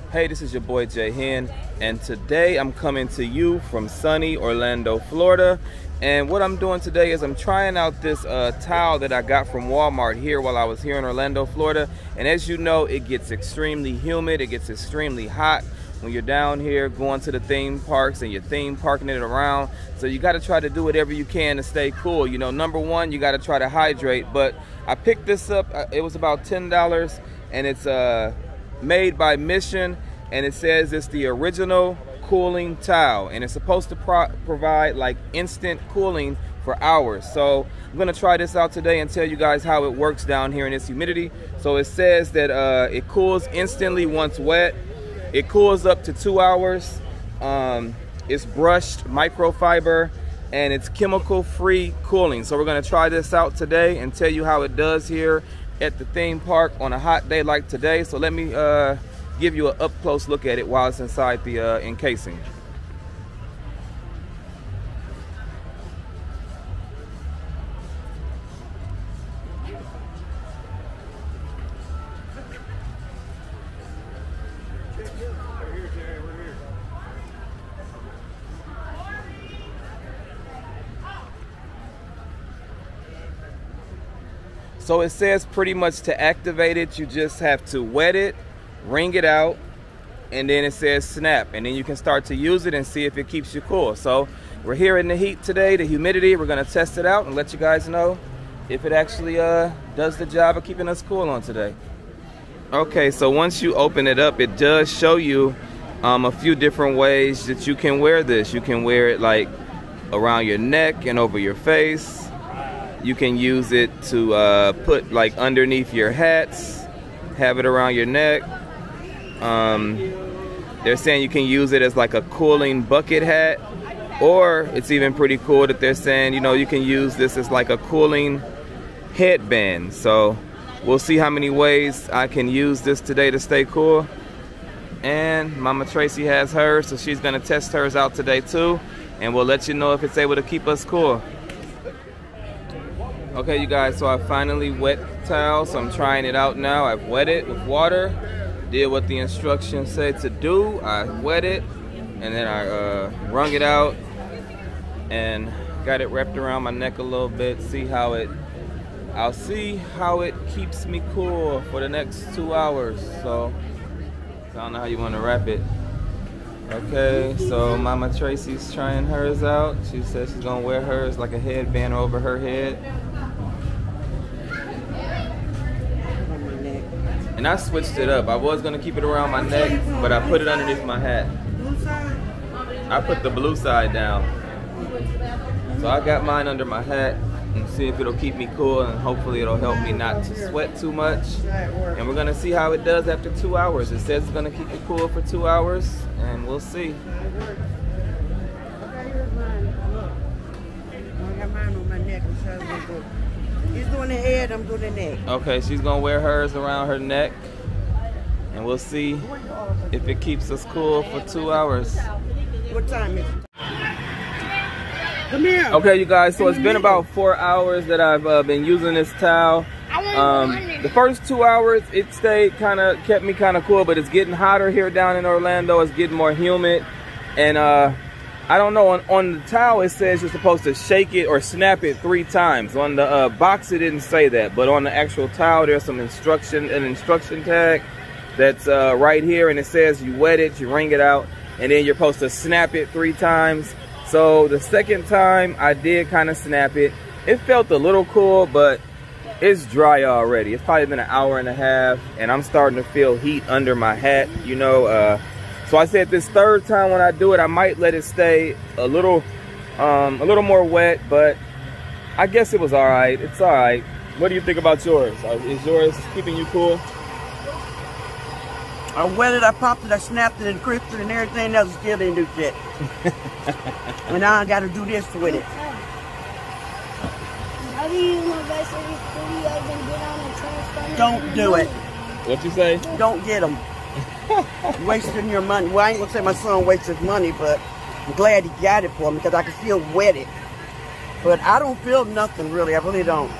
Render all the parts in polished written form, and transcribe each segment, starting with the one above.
Hey, this is your boy J-Hen, and today I'm coming to you from sunny Orlando, Florida. And what I'm doing today is I'm trying out this towel that I got from Walmart here while I was here in Orlando, Florida. And as you know, it gets extremely humid, it gets extremely hot when you're down here going to the theme parks and you're theme parking it around. So you got to try to do whatever you can to stay cool. You know, number one, you got to try to hydrate. But I picked this up, it was about $10, and it's made by Mission, and it says it's the original cooling towel, and it's supposed to provide like instant cooling for hours. So I'm gonna try this out today and tell you guys how it works down here in this humidity. So it says that it cools instantly once wet. It cools up to 2 hours. It's brushed microfiber, and it's chemical free cooling. So we're gonna try this out today and tell you how it does here at the theme park on a hot day like today. So let me give you an up close look at it while it's inside the encasing. So it says pretty much to activate it, you just have to wet it, wring it out, and then it says snap, and then you can start to use it and see if it keeps you cool. So we're here in the heat today, the humidity. We're gonna test it out and let you guys know if it actually does the job of keeping us cool on today. Okay, so once you open it up, it does show you a few different ways that you can wear this. You can wear it like around your neck and over your face. You can use it to put like underneath your hats, have it around your neck. They're saying you can use it as like a cooling bucket hat, or it's even pretty cool that they're saying, you know, you can use this as like a cooling headband. So we'll see how many ways I can use this today to stay cool. And Mama Tracy has hers, so she's gonna test hers out today too, and we'll let you know if it's able to keep us cool. Okay, you guys, so I finally wet the towel, so I'm trying it out now. I've wet it with water, did what the instructions said to do. I wet it, and then I wrung it out and got it wrapped around my neck a little bit. I'll see how it keeps me cool for the next 2 hours. So I don't know how you want to wrap it. Okay, so Mama Tracy's trying hers out. She says she's gonna wear hers like a headband over her head. And I switched it up. I was gonna keep it around my neck, but I put it underneath my hat. I put the blue side down. So I got mine under my hat and see if it'll keep me cool, and hopefully it'll help me not to sweat too much. And we're gonna see how it does after 2 hours. It says it's gonna keep you cool for 2 hours, and we'll see. He's doing the head, I'm doing the neck. Okay, she's gonna wear hers around her neck, and we'll see if it keeps us cool for 2 hours. What time is it? Come here. Okay, you guys, so it's been about 4 hours that I've been using this towel. The first 2 hours, it kept me kind of cool, but it's getting hotter here down in Orlando. It's getting more humid, and I don't know, on the towel it says you're supposed to shake it or snap it 3 times. On the box it didn't say that, but on the actual towel there's an instruction tag that's right here, and it says you wet it, you wring it out, and then you're supposed to snap it 3 times. So the second time I did kind of snap it. It felt a little cool, but it's dry already. It's probably been an hour and a half, and I'm starting to feel heat under my hat, you know. So I said this third time when I do it, I might let it stay a little more wet, but I guess it was all right. It's all right. What do you think about yours? Is yours keeping you cool? I wet it, I popped it, I snapped it and crisped it and everything else, still didn't do shit. And now I gotta do this with it. How do you know guys are get on a transformer? Don't do it. What you say? Don't get them. Wasting your money. Well, I ain't gonna say my son wasted money, but I'm glad he got it for me because I can still wet it. But I don't feel nothing really, I really don't.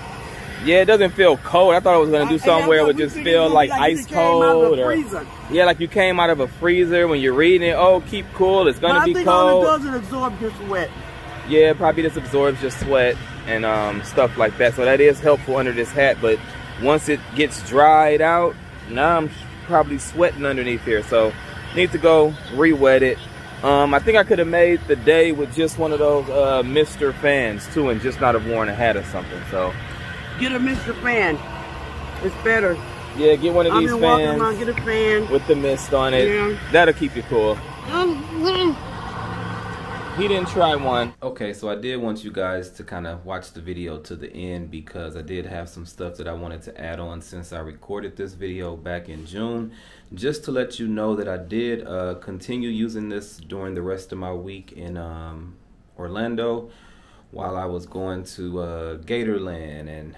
Yeah, it doesn't feel cold. I thought it was gonna do something where it would just feel like ice cold, or yeah, like you came out of a freezer when you're reading it. Oh, keep cool. It's gonna be cold. All it does is absorb your sweat. Yeah, probably just absorbs your sweat and stuff like that. So that is helpful under this hat. But once it gets dried out, now I'm probably sweating underneath here. So need to go re-wet it. I think I could have made the day with just one of those Mr. fans too, and just not have worn a hat or something. So get a Mr. fan. It's better. Yeah, get one of these fans. Around, get a fan with the mist on it. Yeah. That'll keep you cool. He didn't try one. Okay, so I did want you guys to kind of watch the video to the end because I did have some stuff that I wanted to add on since I recorded this video back in June. Just to let you know that I did continue using this during the rest of my week in Orlando while I was going to Gatorland and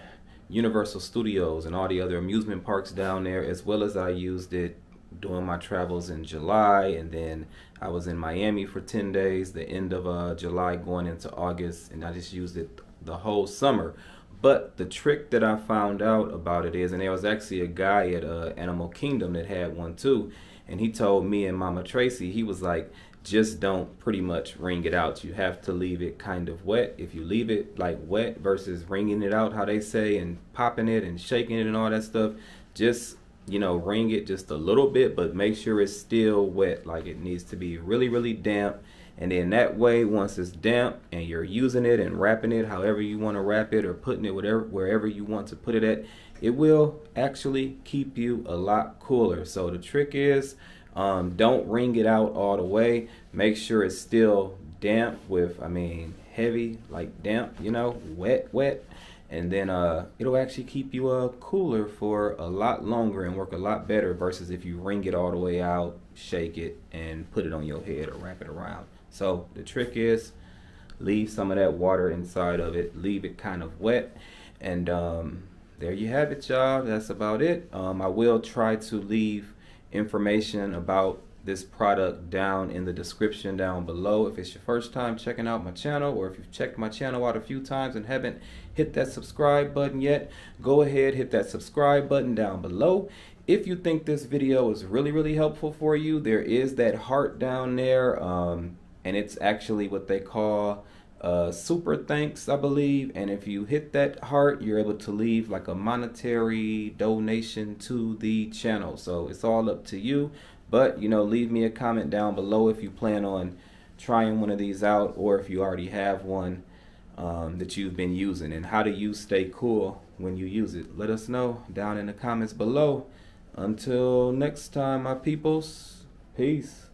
Universal Studios and all the other amusement parks down there, as well as I used it doing my travels in July, and then I was in Miami for 10 days, the end of July going into August, and I just used it the whole summer. But the trick that I found out about it is, and there was actually a guy at Animal Kingdom that had one too, and he told me and Mama Tracy, he was like, just don't pretty much wring it out. You have to leave it kind of wet. If you leave it like wet versus wringing it out, how they say, and popping it and shaking it and all that stuff, just, you know, wring it just a little bit, but make sure it's still wet. Like it needs to be really, really damp. And then that way, once it's damp and you're using it and wrapping it however you want to wrap it, or putting it wherever you want to put it at, it will actually keep you a lot cooler. So the trick is, don't wring it out all the way. Make sure it's still damp with, I mean, heavy, like damp, you know, wet. And then it'll actually keep you cooler for a lot longer and work a lot better versus if you wring it all the way out, shake it, and put it on your head or wrap it around. So the trick is, leave some of that water inside of it, leave it kind of wet, and there you have it, y'all. That's about it. I will try to leave information about this product down in the description down below. If it's your first time checking out my channel, or if you've checked my channel out a few times and haven't hit that subscribe button yet, go ahead, hit that subscribe button down below. If you think this video is really, really helpful for you, there is that heart down there, and it's actually what they call super thanks, I believe. And if you hit that heart, you're able to leave like a monetary donation to the channel. So it's all up to you. But, you know, leave me a comment down below if you plan on trying one of these out, or if you already have one that you've been using, and how do you stay cool when you use it. Let us know down in the comments below. Until next time, my peoples, peace.